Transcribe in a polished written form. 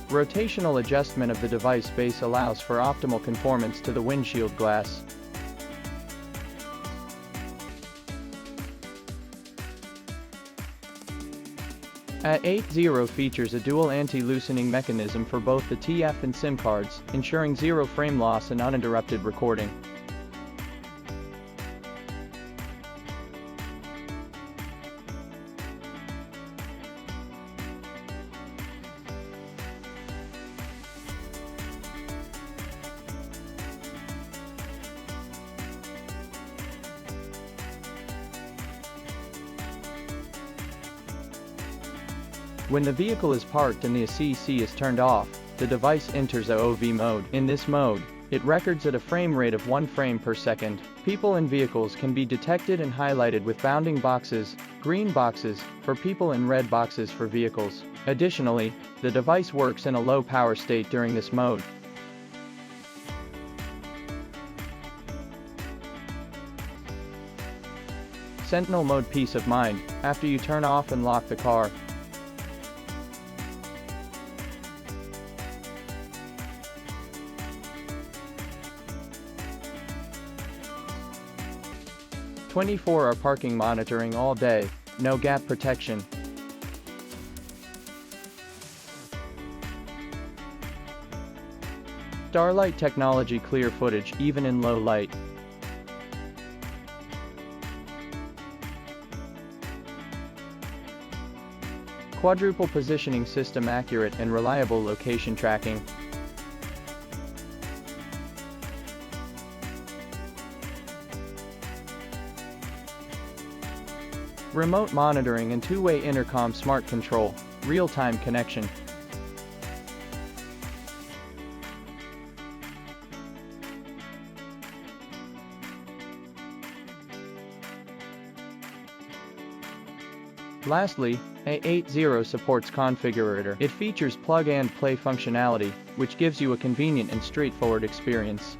Rotational adjustment of the device base allows for optimal conformance to the windshield glass. EH80 features a dual anti-loosening mechanism for both the TF and SIM cards, ensuring zero frame loss and uninterrupted recording. When the vehicle is parked and the ACC is turned off, the device enters AOV mode. In this mode, it records at a frame rate of 1 frame per second. People and vehicles can be detected and highlighted with bounding boxes, green boxes, for people and red boxes for vehicles. Additionally, the device works in a low power state during this mode. Sentinel mode peace of mind, after you turn off and lock the car. "24-hour parking monitoring all day, no gap protection." Starlight technology clear footage even in low light. Quadruple positioning system accurate and reliable location tracking. Remote monitoring and two-way intercom smart control, real-time connection. Lastly, EH80 supports configurator. It features plug and play functionality, which gives you a convenient and straightforward experience.